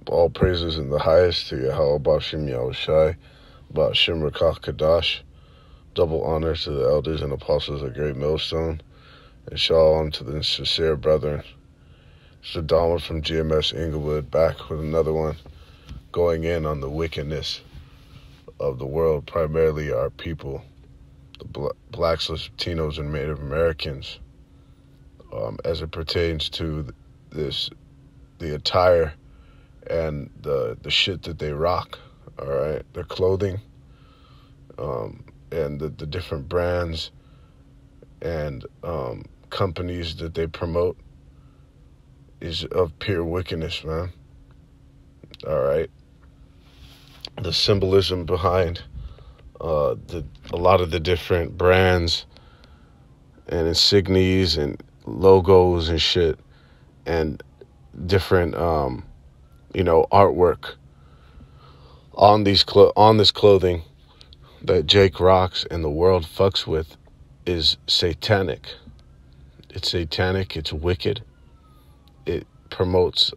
All praises in the highest to Yahweh Bashim Yahushai, Bashim Rakach Kadash. Double honor to the elders and apostles of Great Millstone, and shalom to the sincere brethren. It's the Donald from GMS Inglewood, back with another one, going in on the wickedness of the world, primarily our people, the blacks, Latinos, and Native Americans, as it pertains to the attire and the shit that they rock, all right, their clothing, and the different brands and companies that they promote is of pure wickedness, man. All right. The symbolism behind a lot of the different brands and insignias and logos and shit, and different artwork on this clothing that Jake rocks and the world fucks with is satanic. It's satanic. It's wicked. It promotes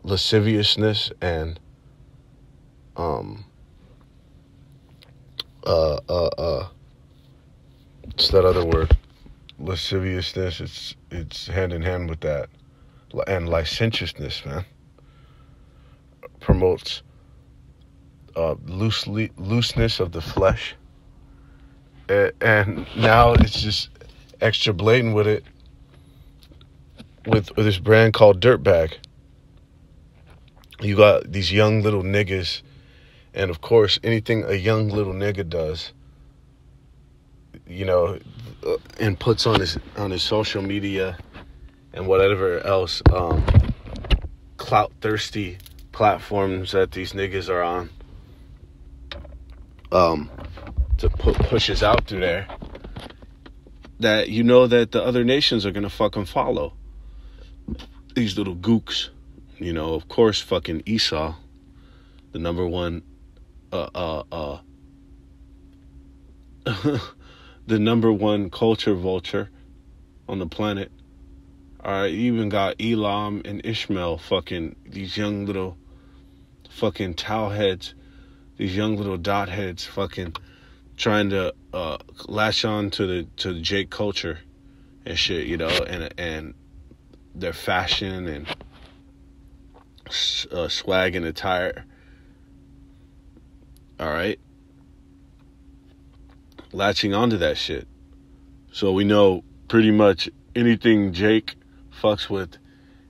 lasciviousness and what's that other word? Lasciviousness. It's hand in hand with that, and licentiousness, man. Promotes looseness of the flesh, and now it's just extra blatant with it, with this brand called Dirtbag. You got these young little niggas, and of course anything a young little nigga does, and puts on his social media and whatever else clout thirsty platforms that these niggas are on, to pushes out through there, that that the other nations are gonna fucking follow. These little gooks, of course, fucking Esau, the number one, the number one culture vulture on the planet. All right, you even got Elam and Ishmael, fucking these young little fucking towel heads, these young little dot heads, fucking trying to latch on to the Jake culture and shit, and their fashion and swag and attire. All right, latching onto that shit. So we know pretty much anything Jake fucks with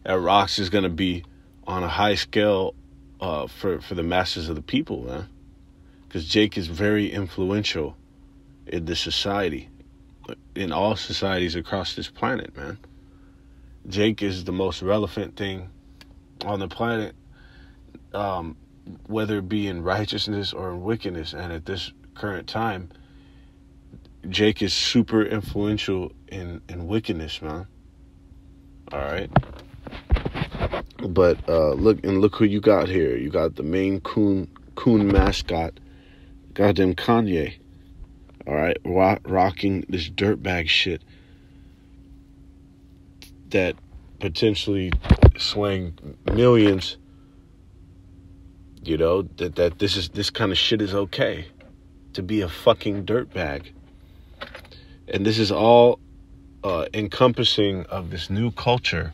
at Rocks is gonna be on a high scale for the masses of the people, man. Because Jake is very influential in the society, in all societies across this planet, man. Jake is the most relevant thing on the planet, whether it be in righteousness or in wickedness. And at this current time, Jake is super influential in wickedness, man. All right. But look who you got here. You got the main coon mascot, goddamn Kanye. All right, rocking this dirtbag shit that potentially swing millions. That this kind of shit is okay, to be a fucking dirtbag. And this is all encompassing of this new culture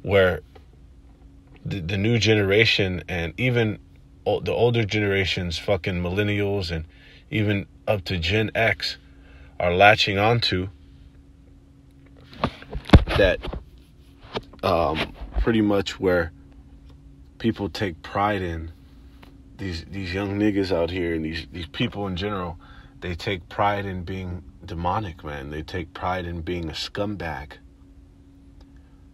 where the new generation, and even the older generations, fucking millennials and even up to Gen X, are latching onto that, pretty much where people take pride in these young niggas out here, and these people in general. They take pride in being demonic, man. They take pride in being a scumbag.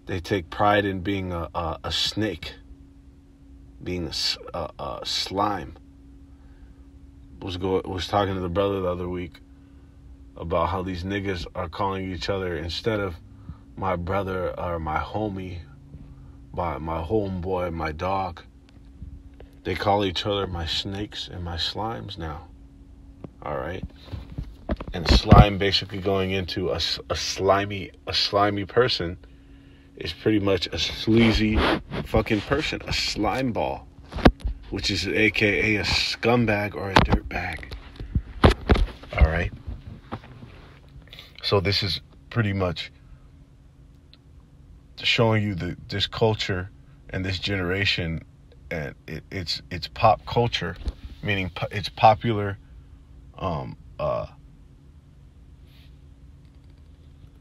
They take pride in being a snake, being a slime. Was talking to the brother the other week about how these niggas are calling each other, instead of my brother or my homie, my homeboy, my dog, they call each other my snakes and my slimes now. All right. And slime basically going into a slimy person is pretty much a sleazy fucking person, a slime ball, which is aka a scumbag or a dirtbag. All right. So this is pretty much showing you this culture and this generation, and it's pop culture, meaning it's popular,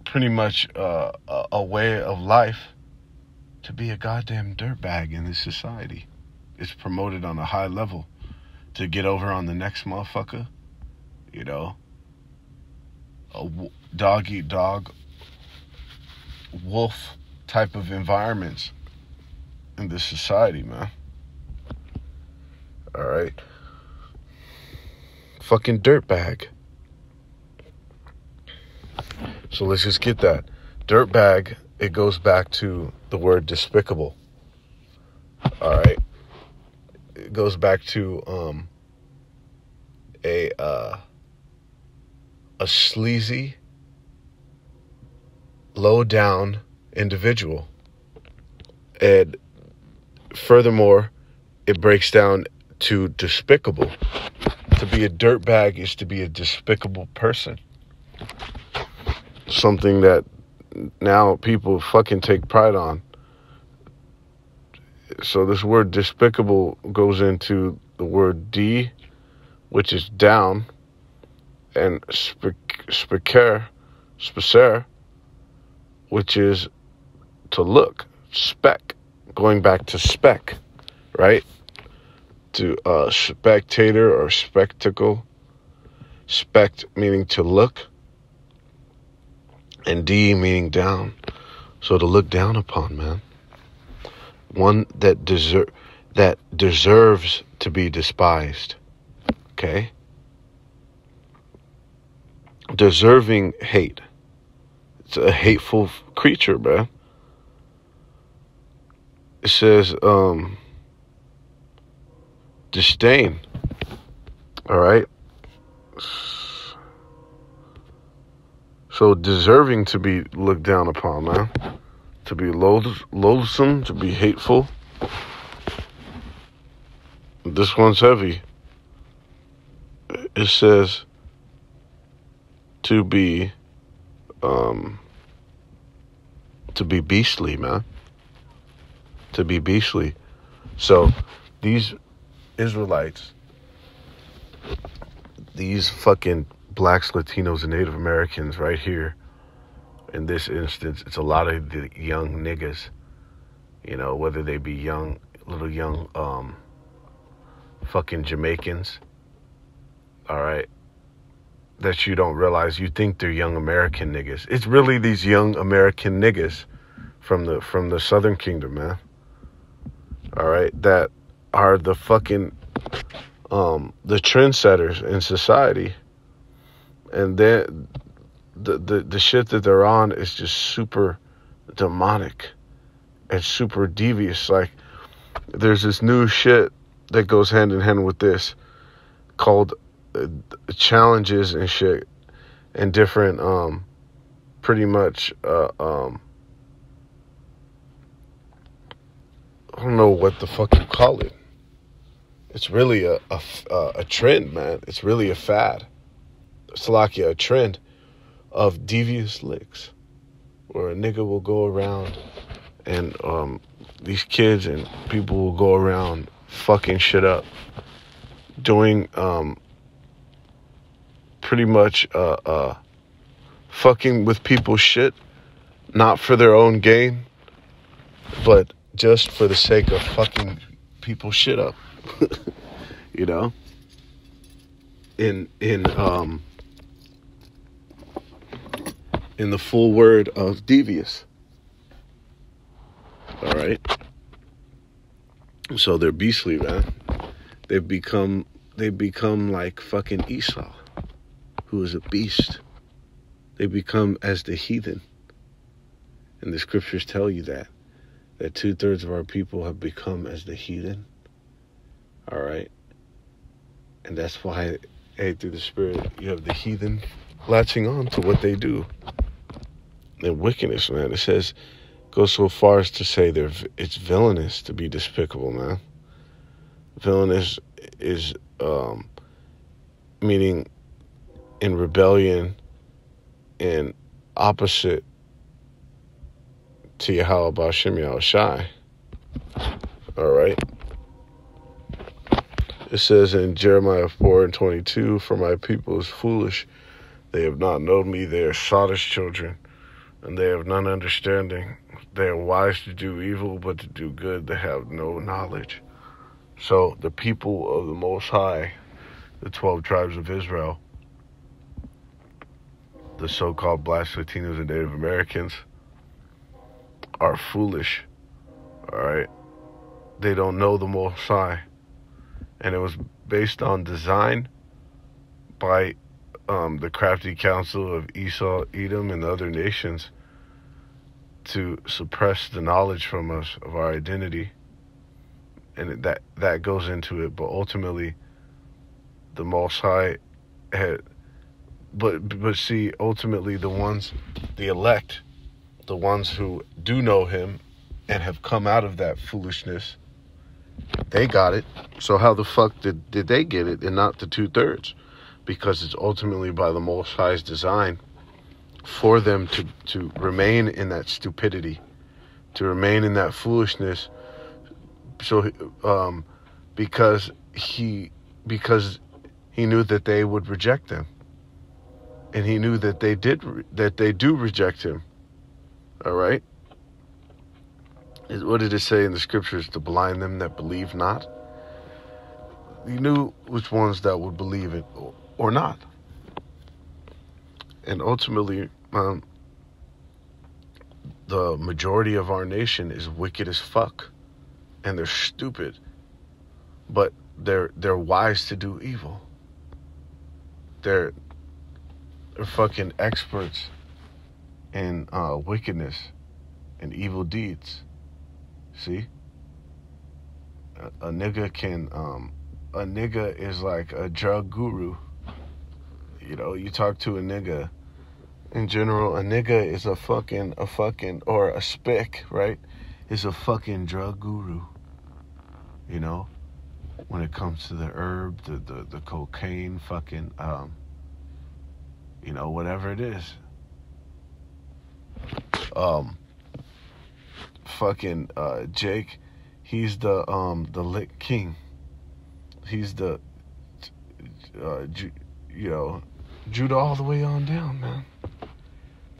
pretty much a way of life to be a goddamn dirtbag in this society. It's promoted on a high level to get over on the next motherfucker, you know, a dog eat dog, wolf type of environments in this society, man. All right. Fucking dirtbag. So let's just get that. Dirtbag, it goes back to the word despicable. All right. It goes back to a sleazy, low down individual. And furthermore, it breaks down to despicable. To be a dirtbag is to be a despicable person. Something that now people fucking take pride on. So this word despicable goes into the word D, which is down, and specer, which is to look, spec, going back to spec, right? To spectator or spectacle, spect meaning to look, and D meaning down. So to look down upon, man. One that deserves to be despised. Okay? Deserving hate. It's a hateful creature, man. It says disdain. All right? So deserving to be looked down upon, man. To be loathsome, to be hateful. This one's heavy. It says to be beastly, man. To be beastly. So these Israelites, these fucking blacks, Latinos, and Native Americans right here, in this instance, it's a lot of the young niggas, you know, whether they be little young fucking Jamaicans, all right, that you don't realize. You think they're young American niggas. It's really these young American niggas from the Southern Kingdom, man. All right, that are the fucking the trendsetters in society, and then the shit that they're on is just super demonic and super devious. Like, there's this new shit that goes hand in hand with this called challenges and shit, and different pretty much I don't know what the fuck you call it. It's really a trend, man. It's really a fad. It's like a trend of devious licks, where a nigga will go around and these kids and people will go around fucking shit up, doing pretty much fucking with people's shit, not for their own gain, but just for the sake of fucking people's shit up. You know, in the full word of devious. All right. So they're beastly, man. They've become like fucking Esau, who is a beast. They become as the heathen. And the scriptures tell you that 2/3 of our people have become as the heathen. All right. And that's why, hey, through the Spirit, you have the heathen latching on to what they do. And wickedness, man. It says go so far as to say it's villainous to be despicable, man. Villainous is meaning in rebellion and opposite to Yahweh B'Shem Yahushai. All right. It says in Jeremiah 4:22, "For my people is foolish. They have not known me. They are sottish children, and they have none understanding. They are wise to do evil, but to do good they have no knowledge." So the people of the Most High, the 12 tribes of Israel, the so-called blacks, Latinos, and Native Americans, are foolish. All right. They don't know the Most High. And it was based on design by the crafty council of Esau, Edom, and the other nations to suppress the knowledge from us of our identity. And that goes into it. But ultimately, the Most High had... But see, ultimately, the elect, the ones who do know him and have come out of that foolishness, they got it. So how the fuck did they get it and not the 2/3? Because it's ultimately by the Most High's design for them to remain in that stupidity, to remain in that foolishness. So because he knew that they would reject them, and he knew that they do reject him. All right. What did it say in the scriptures? To blind them that believe not. He knew which ones that would believe it or not. And ultimately, the majority of our nation is wicked as fuck. And they're stupid. But they're wise to do evil. They're fucking experts in wickedness and evil deeds. See? A nigga is like a drug guru. You know, you talk to a nigga. In general, a nigga is a fucking, or a spick, right? Is a fucking drug guru. You know? When it comes to the herb, the cocaine, fucking, you know, whatever it is. Fucking Jake, he's the lick king. He's the Judah all the way on down, man.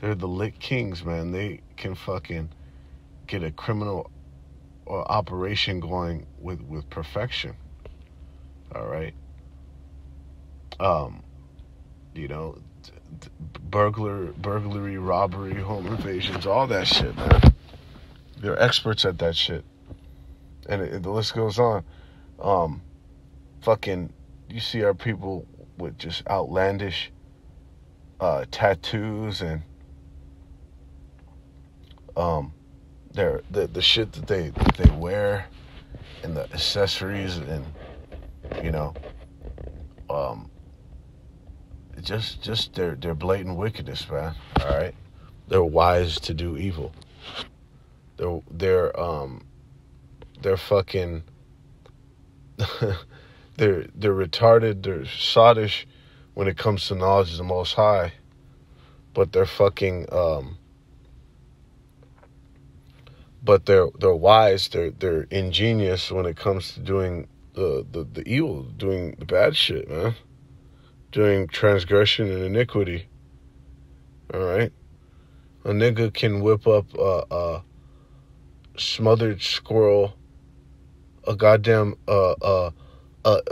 They're the lick kings, man. They can fucking get a criminal operation going with perfection. All right. You know, burglary, robbery, home invasions, all that shit, man. They're experts at that shit. And the list goes on. Fucking, you see our people with just outlandish tattoos and the shit that they wear and the accessories and, you know, just their blatant wickedness, man. All right, they're wise to do evil. They're fucking they're retarded. They're sottish when it comes to knowledge of the Most High, but they're fucking but they're wise. They're ingenious when it comes to doing the evil, doing the bad shit, man. Doing transgression and iniquity. All right, a nigga can whip up a smothered squirrel, a goddamn a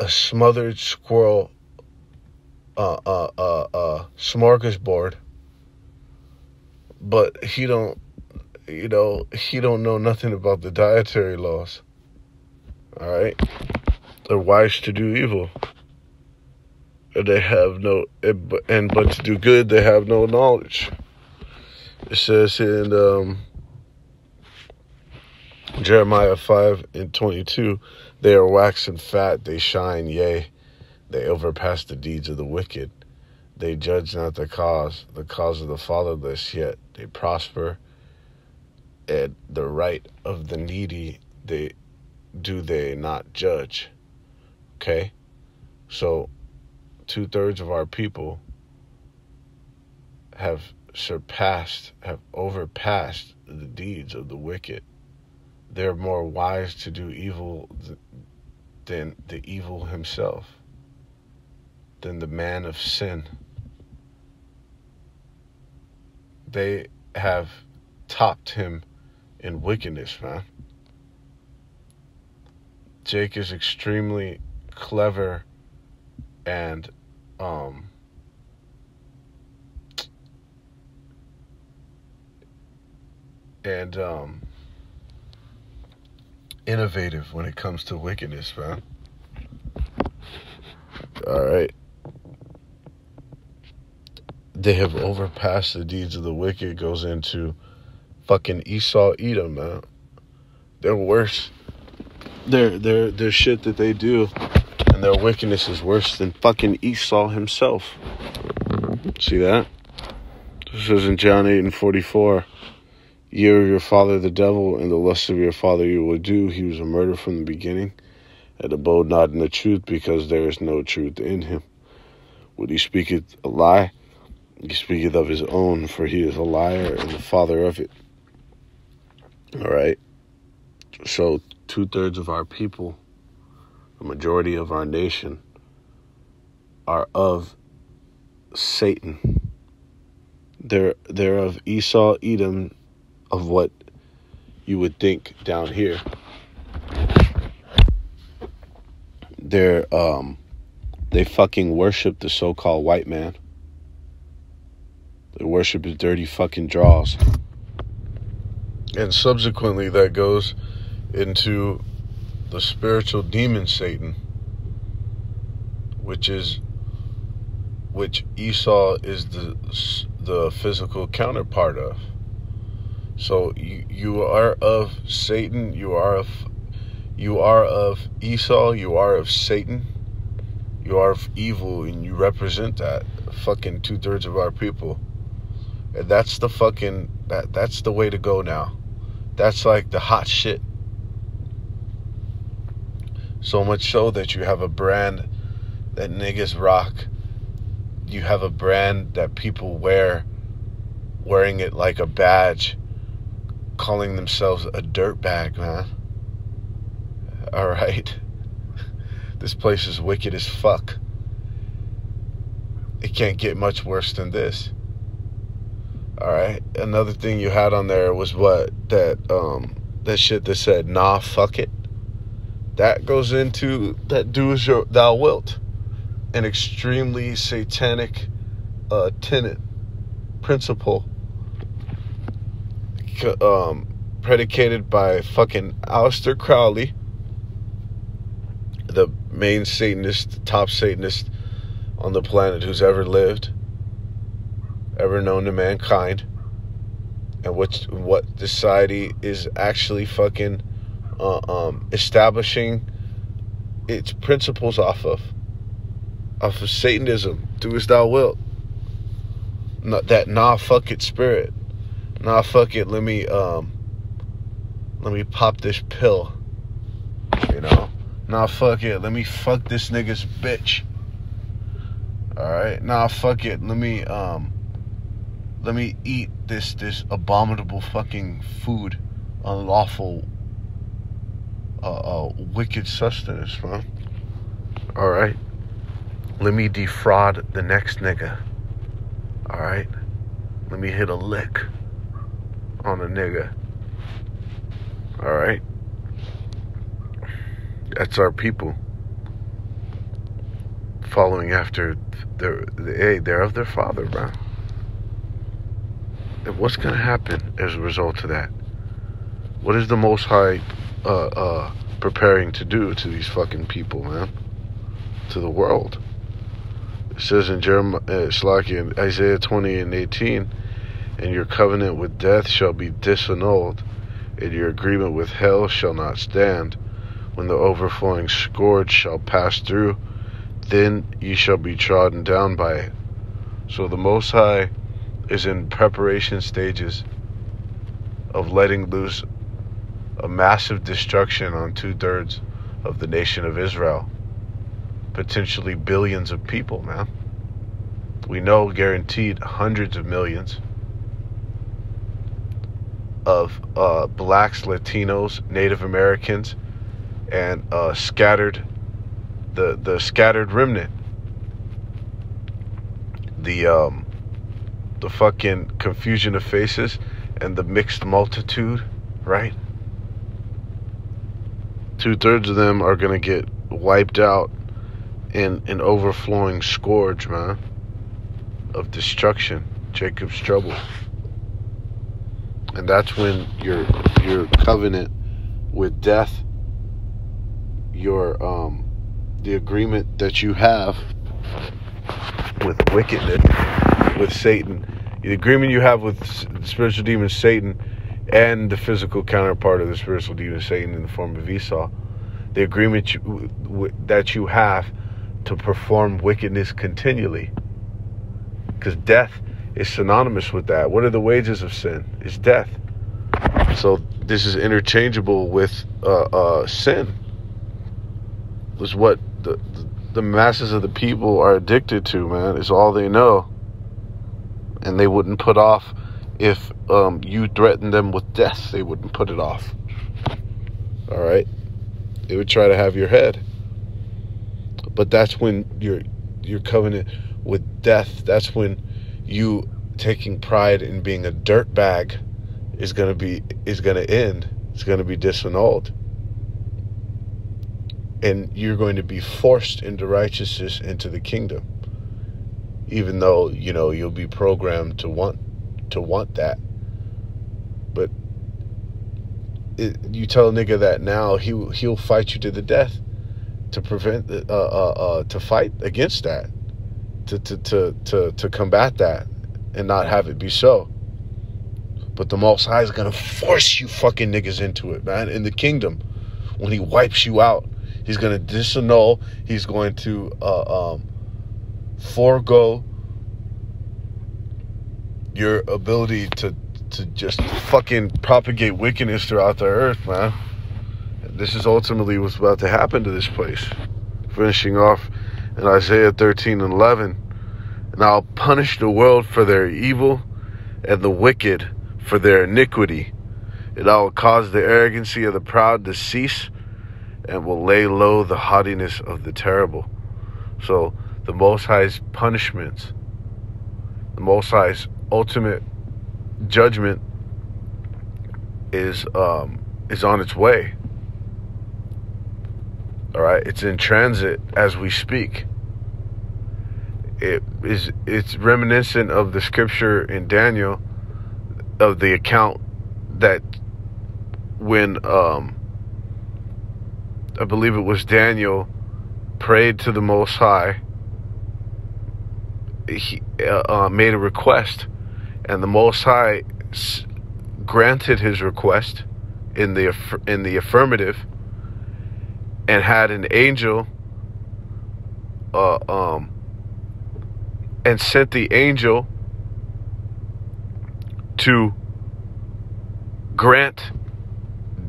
smothered squirrel smorgasbord, but he don't know nothing about the dietary laws. All right, they're wise to do evil. They have no, but to do good, they have no knowledge. It says in Jeremiah 5:22, they are waxen fat, they shine, yea, they overpass the deeds of the wicked. They judge not the cause of the fatherless, yet they prosper and the right of the needy they not judge. Okay? So 2/3 of our people have overpassed the deeds of the wicked. They're more wise to do evil than the evil himself, than the man of sin. They have topped him in wickedness, man. Jake is extremely clever and innovative when it comes to wickedness, man. All right. They have overpassed the deeds of the wicked. Goes into fucking Esau, Edom, man. They're worse. Their shit that they do and their wickedness is worse than fucking Esau himself. See that? This is in John 8:44. Ye are your father the devil, and the lust of your father you will do. He was a murderer from the beginning, and abode not in the truth, because there is no truth in him. When he speaketh a lie, he speaketh of his own, for he is a liar and the father of it. All right. So 2/3 of our people, the majority of our nation, are of Satan. They're of Esau, Edom, of what you would think down here. They fucking worship the so-called white man. They worship his dirty fucking draws. And subsequently that goes into the spiritual demon Satan, which Esau is the physical counterpart of. So you are of Satan, you are of Esau, you are of Satan, you are of evil, and you represent that fucking 2/3 of our people. And that's the fucking that's the way to go now. That's like the hot shit. So much so that you have a brand that niggas rock. You have a brand that people wearing it like a badge, calling themselves a dirtbag, man. All right. This place is wicked as fuck. It can't get much worse than this. All right. Another thing you had on there was that shit that said, nah, fuck it. That goes into that do as thou wilt. An extremely satanic tenet, principle, predicated by fucking Aleister Crowley, the main Satanist, the top Satanist on the planet who's ever lived, ever known to mankind, and what society is actually fucking establishing its principles off of Satanism. Do as thou wilt. Not that nah fuck it spirit. Nah fuck it. Let me pop this pill. You know. Nah fuck it. Let me fuck this nigga's bitch. All right. Nah fuck it. Let me eat this abominable fucking food, unlawful, wicked sustenance, man. All right. Let me defraud the next nigga. All right. Let me hit a lick on a nigga. All right. That's our people. Following after they're of their father, man. And what's going to happen as a result of that? What is the Most High preparing to do to these fucking people, man? To the world? It says in in Isaiah 20:18, and your covenant with death shall be disannulled, and your agreement with hell shall not stand. When the overflowing scourge shall pass through, then ye shall be trodden down by it. So the Most High is in preparation stages of letting loose a massive destruction on 2/3 of the nation of Israel. Potentially billions of people, man. We know guaranteed hundreds of millions of blacks, Latinos, Native Americans, and the scattered remnant. The fucking confusion of faces and the mixed multitude, right? 2/3 of them are gonna get wiped out in an overflowing scourge, man, of destruction, Jacob's trouble. And that's when your covenant with death, your the agreement that you have with wickedness, with Satan, the agreement you have with the spiritual demon Satan and the physical counterpart of the spiritual demon Satan in the form of Esau, the agreement that you have to perform wickedness continually, because death is synonymous with that. What are the wages of sin? It's death. So this is interchangeable with sin. It's what the masses of the people are addicted to, man. It's all they know. And they wouldn't put off if you threatened them with death. They wouldn't put it off. All right? They would try to have your head. But that's when your covenant with death, that's when you taking pride in being a dirtbag is gonna end. It's gonna be disannulled. And you're going to be forced into righteousness, into the kingdom. Even though, you'll be programmed to want that. But you tell a nigga that now, he'll fight you to the death to prevent to fight against that, to combat that and not have it be so. But the Most High is gonna force you fucking niggas into it, man. In the kingdom, when he wipes you out, he's gonna disannul. He's going to forego your ability to just fucking propagate wickedness throughout the earth, man. This is ultimately what's about to happen to this place. Finishing off in Isaiah 13:11, and I'll punish the world for their evil and the wicked for their iniquity, and I will cause the arrogancy of the proud to cease, and will lay low the haughtiness of the terrible. So the Most High's punishments, the Most High's ultimate judgment is on its way. All right, it's in transit as we speak. It's reminiscent of the scripture in Daniel, of the account that when I believe it was Daniel prayed to the Most High, he made a request, and the Most High granted his request in the affirmative, and had an angel and sent the angel to grant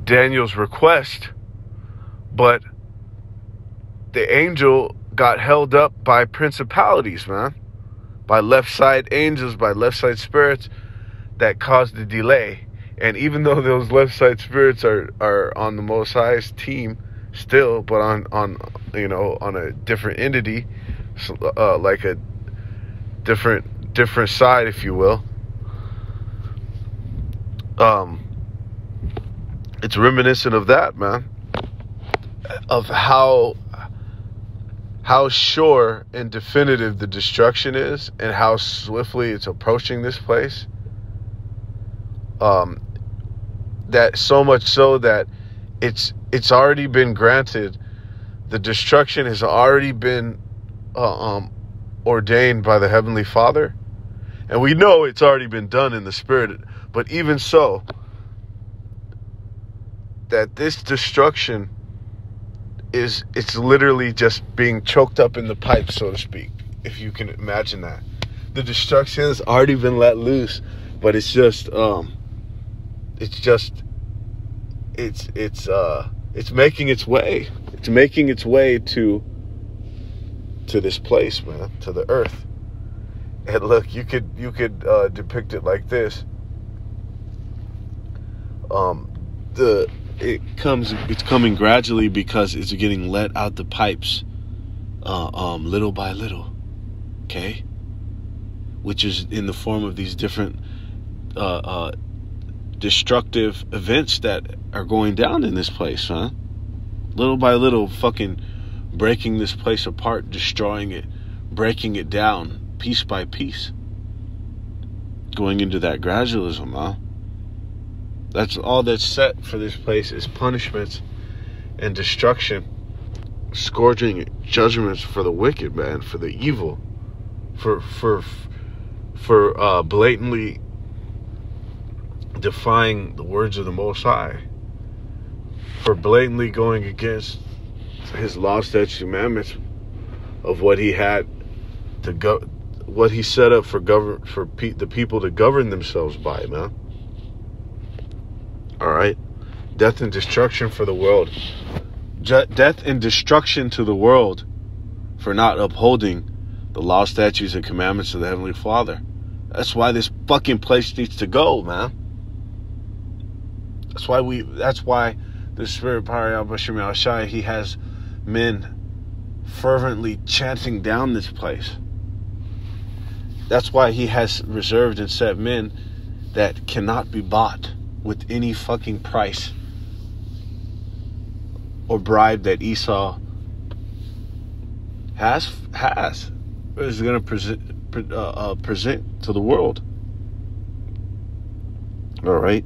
Daniel's request, but the angel got held up by principalities, man, by left side angels, by left side spirits that caused the delay. And even though those left side spirits are on the Most High's team still, but on a different entity, like a different side, if you will. It's reminiscent of that, man, of how sure and definitive the destruction is, and how swiftly it's approaching this place. That so much so that it's already been granted. The destruction has already been ordained by the Heavenly Father, and we know it's already been done in the Spirit. But even so, that this destruction it's literally just being choked up in the pipe, so to speak, if you can imagine that. The destruction has already been let loose, but it's just it's just, it's making its way. It's making its way to this place, man, to the earth. And look, you could depict it like this. It's coming gradually because it's getting let out the pipes, little by little, okay? Which is in the form of these different destructive events that are going down in this place, huh? Little by little, fucking breaking this place apart, destroying it, breaking it down, piece by piece. Going into that gradualism, huh? That's all that's set for this place is punishments and destruction, scourging judgments for the wicked, man, for the evil, for blatantly defying the words of the Most High, for blatantly going against his law, statutes, commandments of what he had to go, what he set up for the people to govern themselves by, man. All right, death and destruction for the world, death and destruction to the world for not upholding the law, statutes, and commandments of the Heavenly Father. That's why this fucking place needs to go, man. That's why the Spirit Power Al Shai, he has men fervently chanting down this place. That's why he has reserved and set men that cannot be bought with any fucking price or bribe that Esau is going to present to the world. All right.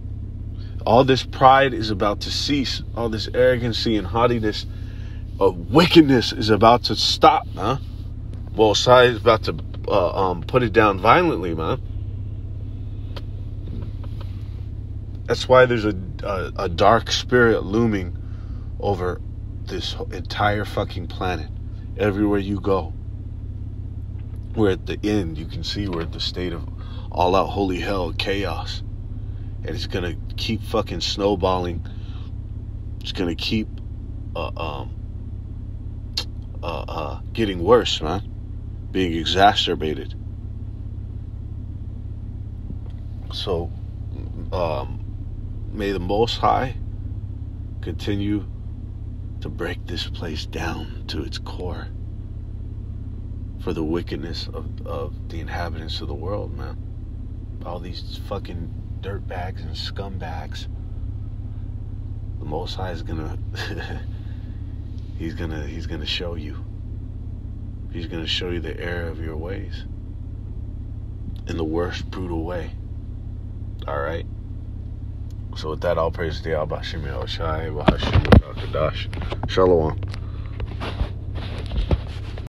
All this pride is about to cease. All this arrogancy and haughtiness of wickedness is about to stop, huh? Well, Sai is about to put it down violently, man. That's why there's a dark spirit looming over this entire fucking planet. Everywhere you go, we're at the end. You can see we're at the state of all-out holy hell, chaos. And it's going to keep fucking snowballing. It's going to keep getting worse, man. Being exacerbated. So, may the Most High continue to break this place down to its core for the wickedness of the inhabitants of the world, man. All these fucking dirtbags and scumbags. The Most High is gonna he's gonna show you. He's gonna show you the error of your ways in the worst brutal way. Alright? So with that, all praise to the Al Bashim El Shai, Bahashim Kadash. Shalom.